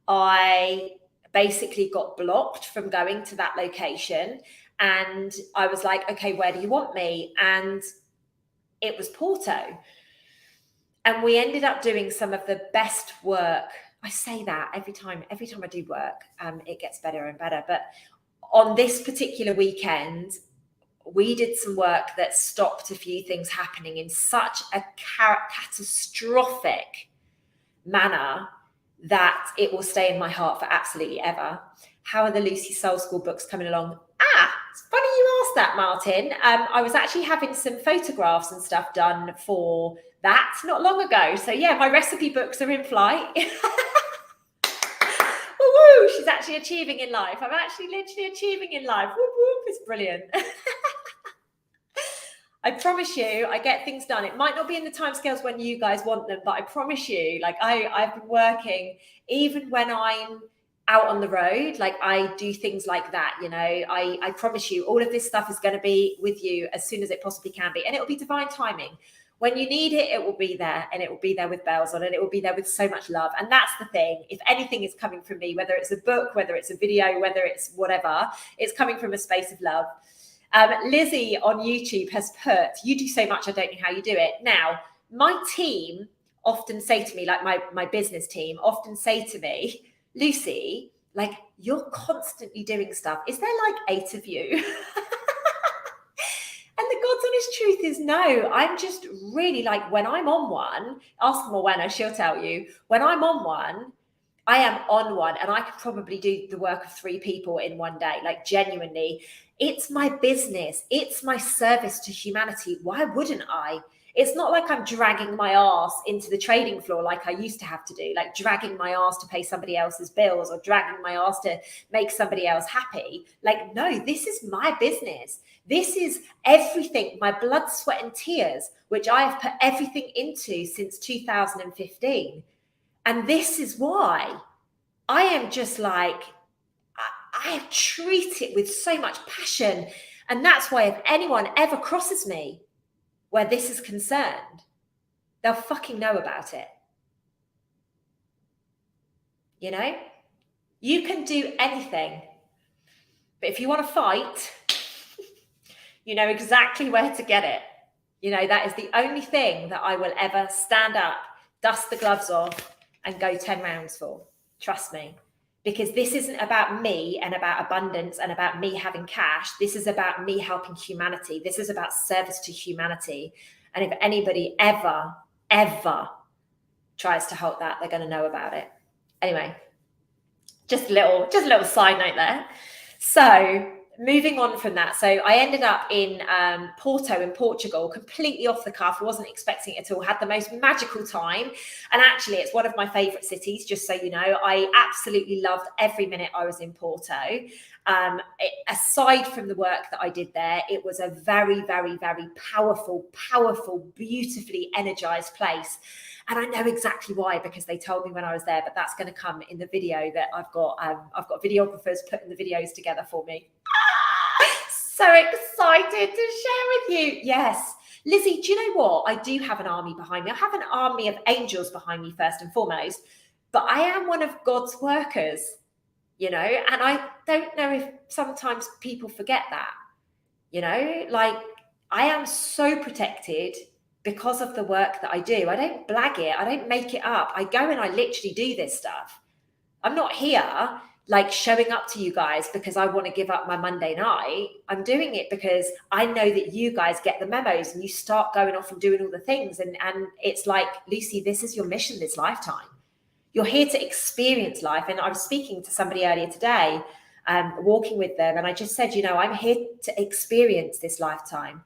I basically got blocked from going to that location. And I was like, okay, where do you want me? And it was Porto. And we ended up doing some of the best work. I say that every time I do work, it gets better and better. But on this particular weekend, we did some work that stopped a few things happening in such a catastrophic manner that it will stay in my heart for absolutely ever. How are the Lucy Soul School books coming along? It's funny you asked that, Martin. I was actually having some photographs and stuff done for that not long ago. So yeah, my recipe books are in flight. Woo, she's actually achieving in life. I'm actually literally achieving in life. Whoop, whoop, it's brilliant. I promise you, I get things done. It might not be in the timescales when you guys want them, but I promise you, like I've been working, even when I'm out on the road, like I do things like that, you know. I promise you, all of this stuff is going to be with you as soon as it possibly can be, and it will be divine timing. When you need it, it will be there, and it will be there with bells on, and it will be there with so much love. And that's the thing. If anything is coming from me, whether it's a book, whether it's a video, whether it's whatever, it's coming from a space of love. Lizzie on YouTube has put, you do so much, I don't know how you do it. Now, my team often say to me, like my business team often say to me, Lucy, like, you're constantly doing stuff. Is there like 8 of you? And the God's honest truth is no. I'm just really like, when I'm on one, ask Morwenna, she'll tell you, when I'm on one, I am on one, and I could probably do the work of 3 people in one day. Like, genuinely, it's my business. It's my service to humanity. Why wouldn't I? It's not like I'm dragging my ass into the trading floor like I used to have to do, like dragging my ass to pay somebody else's bills or dragging my ass to make somebody else happy. Like, no, this is my business. This is everything, my blood, sweat, and tears, which I have put everything into since 2015. And this is why I am just like, I treat it with so much passion. And that's why if anyone ever crosses me where this is concerned, they'll fucking know about it. You know? You can do anything. But if you want to fight, you know exactly where to get it. You know, that is the only thing that I will ever stand up, dust the gloves off, and go 10 rounds for. Trust me. Because this isn't about me and about abundance and about me having cash. This is about me helping humanity. This is about service to humanity. And if anybody ever tries to halt that, they're going to know about it. Anyway, just a little side note there. So moving on from that, so I ended up in Porto in Portugal, completely off the cuff. I wasn't expecting it at all. Had the most magical time, and actually it's one of my favourite cities, just so you know. I absolutely loved every minute I was in Porto. Aside from the work that I did there, it was a very, very, very powerful, beautifully energized place. And I know exactly why, because they told me when I was there, but that's going to come in the video that I've got videographers putting the videos together for me. So excited to share with you. Yes. Lizzie, do you know what? I do have an army behind me. I have an army of angels behind me, first and foremost, but I am one of God's workers, you know, and I don't know if sometimes people forget that, you know, like I am so protected because of the work that I do. I don't blag it. I don't make it up. I go and I literally do this stuff. I'm not here like showing up to you guys because I want to give up my Monday night. I'm doing it because I know that you guys get the memos and you start going off and doing all the things. And it's like, Lucy, this is your mission this lifetime. You're here to experience life. And I was speaking to somebody earlier today, walking with them. And I just said, you know, I'm here to experience this lifetime.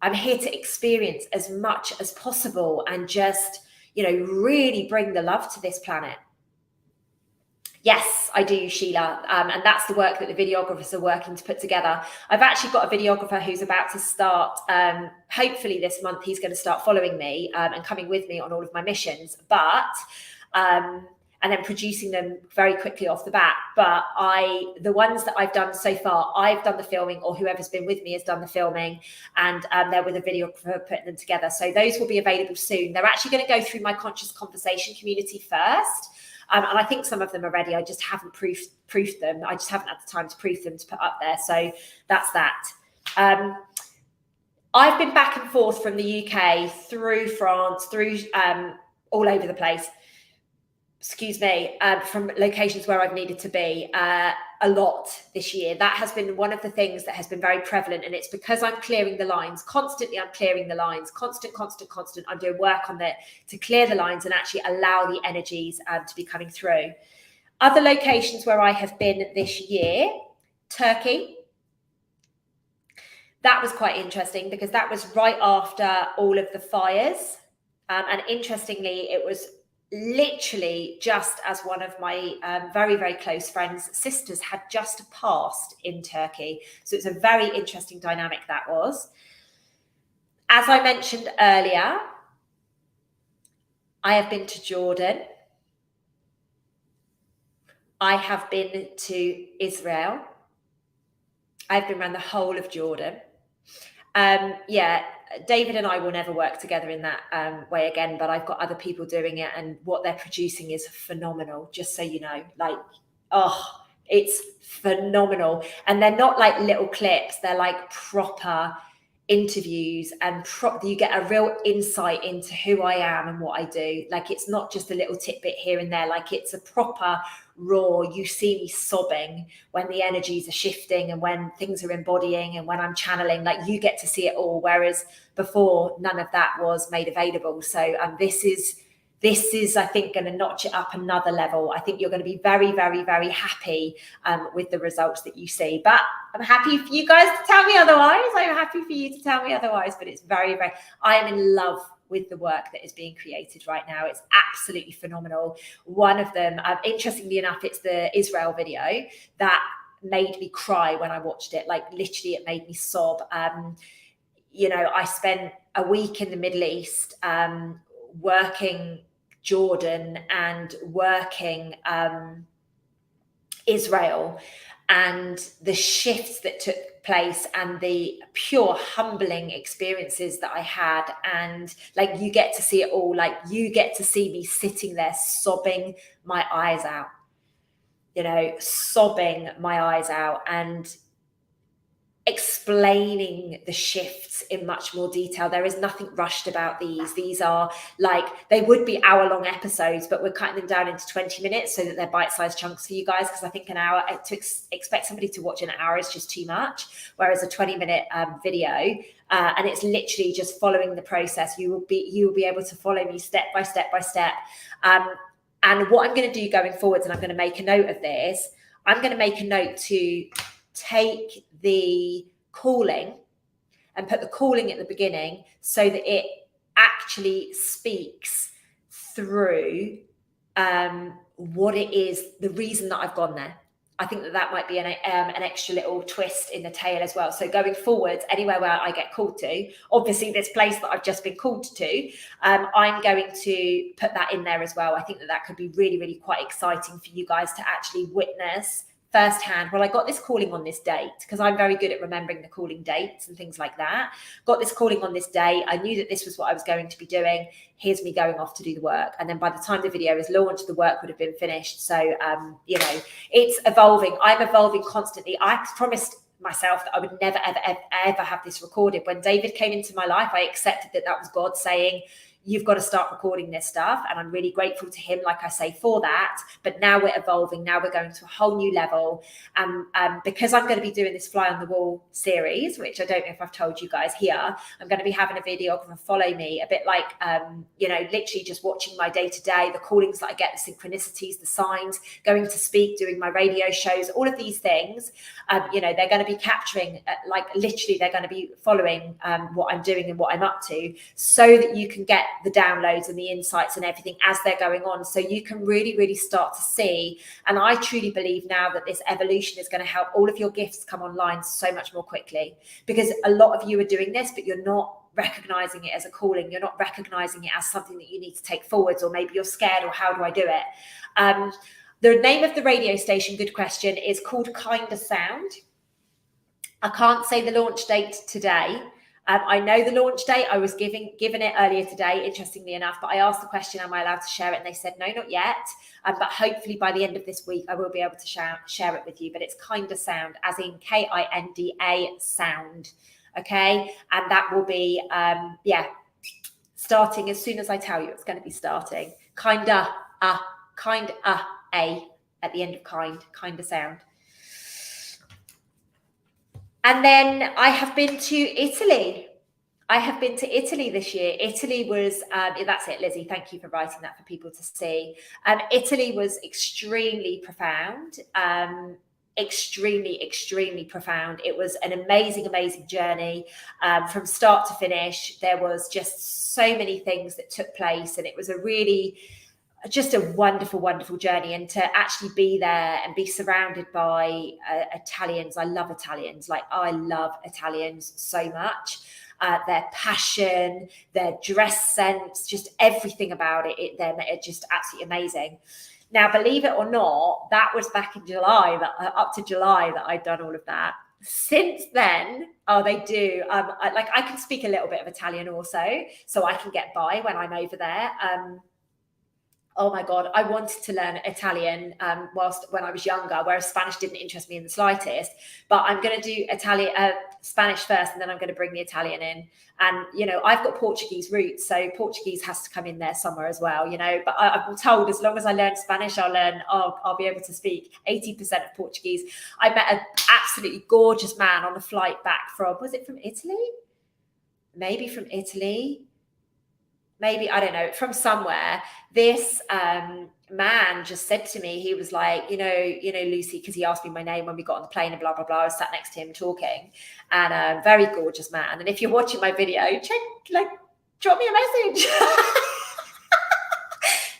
I'm here to experience as much as possible and just, you know, really bring the love to this planet. Yes, I do, Sheila. And that's the work that the videographers are working to put together. I've actually got a videographer who's about to start, hopefully this month, he's going to start following me and coming with me on all of my missions, and then producing them very quickly off the bat. But the ones that I've done so far, I've done the filming, or whoever's been with me has done the filming, and they're with a videographer putting them together. So those will be available soon. They're actually going to go through my Conscious Conversation community first. And I think some of them are ready. I just haven't proofed them. I just haven't had the time to proof them to put up there. So that's that. I've been back and forth from the UK through France, through all over the place. Excuse me, from locations where I've needed to be a lot this year. That has been one of the things that has been very prevalent, and it's because I'm clearing the lines constantly. I'm clearing the lines, constant. I'm doing work on that to clear the lines and actually allow the energies to be coming through. Other locations where I have been this year, Turkey. That was quite interesting because that was right after all of the fires, and interestingly, it was literally just as one of my very, very close friends' sisters had just passed in Turkey. So it's a very interesting dynamic that was. As I mentioned earlier, I have been to Jordan. I have been to Israel. I've been around the whole of Jordan. Yeah, David and I will never work together in that way again, but I've got other people doing it, and what they're producing is phenomenal, just so you know. Like, oh, it's phenomenal. And they're not like little clips, they're like proper interviews, and you get a real insight into who I am and what I do. Like, it's not just a little tidbit here and there, like it's a proper raw. You see me sobbing when the energies are shifting and when things are embodying and when I'm channeling. Like, you get to see it all, whereas before none of that was made available. So this is I think going to notch it up another level. I think you're going to be very, very, very happy with the results that you see. But I'm happy for you guys to tell me otherwise. I'm happy for you to tell me otherwise. But it's very, very, I am in love with the work that is being created right now. It's absolutely phenomenal. One of them, interestingly enough, it's the Israel video that made me cry when I watched it. Like, literally, it made me sob. You know, I spent a week in the Middle East working Jordan and working Israel, and the shifts that took place and the pure humbling experiences that I had. And like, you get to see it all. Like, you get to see me sitting there sobbing my eyes out, you know, sobbing my eyes out and explaining the shifts in much more detail. There is nothing rushed about these. These are like, they would be hour-long episodes, but we're cutting them down into 20 minutes so that they're bite-sized chunks for you guys, because I think an hour, to expect somebody to watch an hour is just too much, whereas a 20-minute video, and it's literally just following the process. You will be able to follow me step by step. And what I'm going to do going forwards, and I'm going to make a note of this, I'm going to make a note to take the calling and put the calling at the beginning so that it actually speaks through what it is, the reason that I've gone there. I think that might be an extra little twist in the tale as well. So going forwards, anywhere where I get called to, obviously this place that I've just been called to, I'm going to put that in there as well. I think that could be really, really quite exciting for you guys to actually witness firsthand. Well, I got this calling on this date, because I'm very good at remembering the calling dates and things like that. Got this calling on this date. I knew that this was what I was going to be doing. Here's me going off to do the work. And then by the time the video is launched, the work would have been finished. So, it's evolving. I'm evolving constantly. I promised myself that I would never, ever, ever, ever have this recorded. When David came into my life, I accepted that was God saying, you've got to start recording this stuff. And I'm really grateful to him, like I say, for that. But now we're evolving. Now we're going to a whole new level. And because I'm going to be doing this Fly on the Wall series, which I don't know if I've told you guys here, I'm going to be having a videographer follow me, a bit like, literally just watching my day to day, the callings that I get, the synchronicities, the signs, going to speak, doing my radio shows, all of these things. They're going to be capturing, literally, they're going to be following what I'm doing and what I'm up to, so that you can get the downloads and the insights and everything as they're going on, so you can really, really start to see. And I truly believe now that this evolution is going to help all of your gifts come online so much more quickly, because a lot of you are doing this, but you're not recognizing it as a calling. You're not recognizing it as something that you need to take forwards, or maybe you're scared, or how do I do it? The name of the radio station, good question, is called Kinda Sound. I can't say the launch date today. I know the launch date. I was given it earlier today, interestingly enough, but I asked the question, am I allowed to share it? And they said, no, not yet. But hopefully by the end of this week, I will be able to share it with you. But it's Kinda Sound, as in Kinda sound. Okay. And that will be, starting as soon as I tell you it's going to be starting. Kinda a at the end of Kinda Sound. And then I have been to Italy. This year. Italy was, that's it, Lizzie. Thank you for writing that for people to see. Italy was extremely profound. Extremely profound. It was an amazing journey from start to finish. There was just so many things that took place, and it was just a wonderful journey. And to actually be there and be surrounded by Italians. I love Italians. I love Italians so much. Their passion, their dress sense, just everything about it. They're just absolutely amazing. Now, believe it or not, that was back in July, up to July, that I'd done all of that. Since then, they do. I can speak a little bit of Italian also, so I can get by when I'm over there. Oh my God, I wanted to learn Italian when I was younger, whereas Spanish didn't interest me in the slightest. But I'm going to do Spanish first, and then I'm going to bring the Italian in. And, I've got Portuguese roots, so Portuguese has to come in there somewhere as well, But I'm told as long as I learn Spanish, I'll be able to speak 80% of Portuguese. I met an absolutely gorgeous man on the flight back was it from Italy? Maybe from Italy. Maybe, I don't know, from somewhere. This man just said to me, he was like, Lucy, because he asked me my name when we got on the plane and blah, blah, blah. I was sat next to him talking, and a very gorgeous man. And if you're watching my video, drop me a message.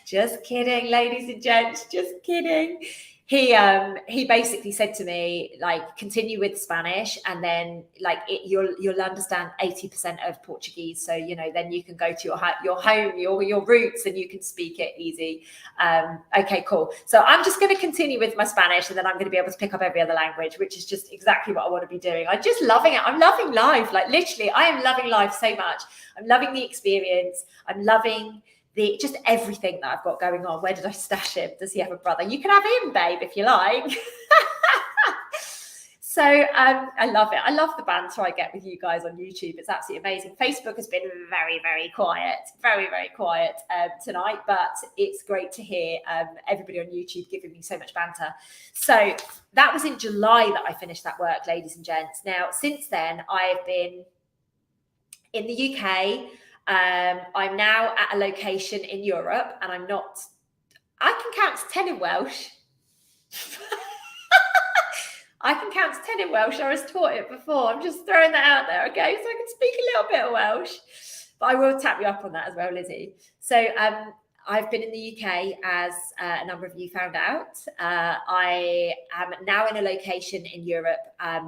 Just kidding, ladies and gents, just kidding. He basically said to me, continue with Spanish, and then you'll understand 80% of Portuguese. So then you can go to your home, your roots, and you can speak it easy. Okay, cool. So I'm just going to continue with my Spanish, and then I'm going to be able to pick up every other language, which is just exactly what I want to be doing. I'm just loving it. I'm loving life. Literally, I am loving life so much. I'm loving the experience. I'm loving just everything that I've got going on. Where did I stash him? Does he have a brother? You can have him, babe, if you like. So I love it. I love the banter I get with you guys on YouTube. It's absolutely amazing. Facebook has been very quiet, very quiet tonight, but it's great to hear everybody on YouTube giving me so much banter. So that was in July that I finished that work, ladies and gents. Now, since then, I've been in the UK. I'm now at a location in Europe, and I can count to 10 in Welsh. I can count to 10 in Welsh. I was taught it before. I'm just throwing that out there, okay? So I can speak a little bit of Welsh. But I will tap you up on that as well, Lizzie. So I've been in the UK, as a number of you found out. I am now in a location in Europe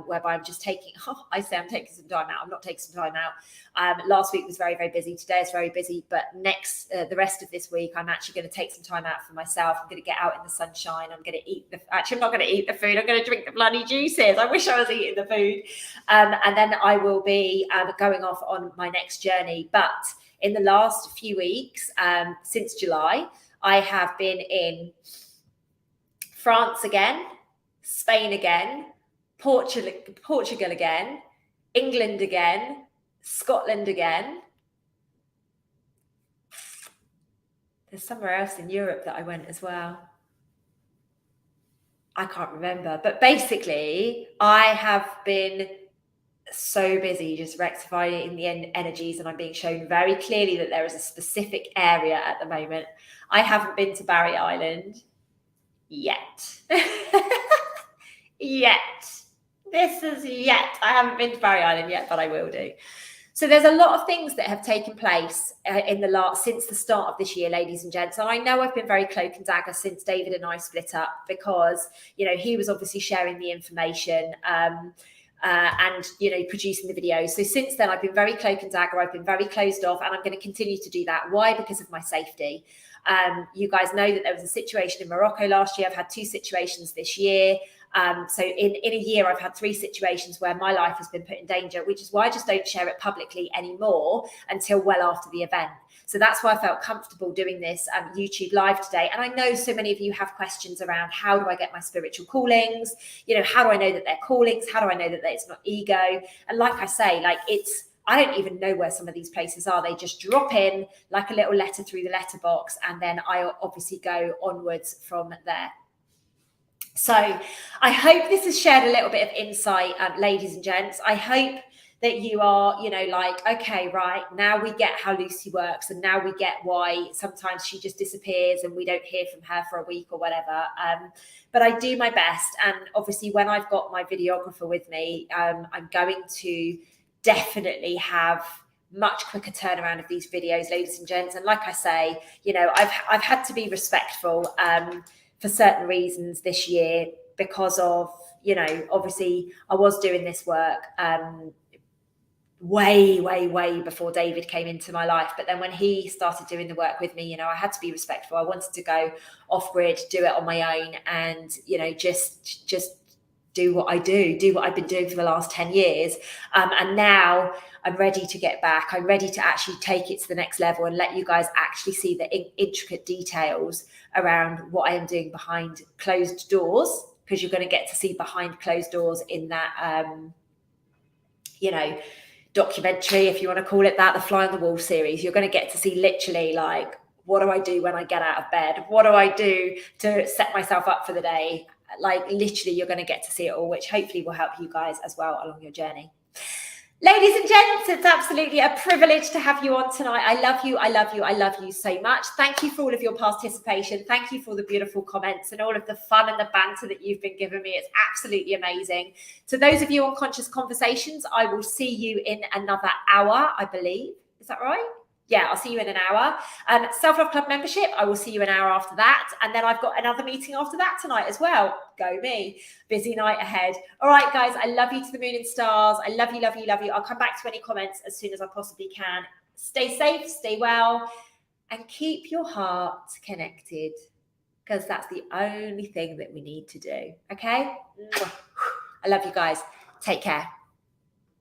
whereby I'm just taking, I say I'm taking some time out. I'm not taking some time out. Last week was very, very busy. Today is very busy. But the rest of this week, I'm actually going to take some time out for myself. I'm going to get out in the sunshine. I'm going to eat actually, I'm not going to eat the food. I'm going to drink the bloody juices. I wish I was eating the food. And then I will be going off on my next journey. But in the last few weeks, since July, I have been in France again, Spain again, Portugal again, England again, Scotland again. There's somewhere else in Europe that I went as well. I can't remember. But basically, I have been so busy just rectifying the energies, and I'm being shown very clearly that there is a specific area at the moment. I haven't been to Barry Island yet. Yet. I haven't been to Barry Island yet, but I will do. So there's a lot of things that have taken place since the start of this year, ladies and gents. And I know I've been very cloak and dagger since David and I split up, because, you know, he was obviously sharing the information and, you know, producing the videos. So since then, I've been very cloak and dagger. I've been very closed off, and I'm going to continue to do that. Why? Because of my safety. You guys know that there was a situation in Morocco last year. I've had 2 situations this year. So in a year, I've had 3 situations where my life has been put in danger, which is why I just don't share it publicly anymore until well after the event. So that's why I felt comfortable doing this YouTube live today. And I know so many of you have questions around, how do I get my spiritual callings? You know, how do I know that they're callings? How do I know that it's not ego? And like I say, like, I don't even know where some of these places are. They just drop in like a little letter through the letterbox, and then I obviously go onwards from there. So I hope this has shared a little bit of insight, ladies and gents. I hope that you are, you know, like, okay, right, now we get how Lucy works, and now we get why sometimes she just disappears and we don't hear from her for a week or whatever. But I do my best. And obviously when I've got my videographer with me, I'm going to definitely have much quicker turnaround of these videos, ladies and gents. And like I say, you know, I've had to be respectful for certain reasons this year, because of, you know, obviously I was doing this work way before David came into my life. But then when he started doing the work with me, you know, I had to be respectful. I wanted to go off grid, do it on my own, and, you know, just do what I've been doing for the last 10 years. And now I'm ready to get back. I'm ready to actually take it to the next level and let you guys actually see the intricate details around what I am doing behind closed doors, because you're going to get to see behind closed doors in that, you know, documentary, if you want to call it that, the Fly on the Wall series. You're going to get to see literally, like, what do I do when I get out of bed? What do I do to set myself up for the day? Like, literally, you're going to get to see it all, which hopefully will help you guys as well along your journey. Ladies and gents, it's absolutely a privilege to have you on tonight. I love you. I love you. I love you so much. Thank you for all of your participation. Thank you for the beautiful comments and all of the fun and the banter that you've been giving me. It's absolutely amazing. To those of you on Conscious Conversations, I will see you in another hour, I believe. Is that right? Yeah, I'll see you in an hour. Self-Love Club membership, I will see you an hour after that. And then I've got another meeting after that tonight as well. Go me. Busy night ahead. All right, guys, I love you to the moon and stars. I love you, love you, love you. I'll come back to any comments as soon as I possibly can. Stay safe, stay well, and keep your heart connected, because that's the only thing that we need to do. Okay? I love you guys. Take care.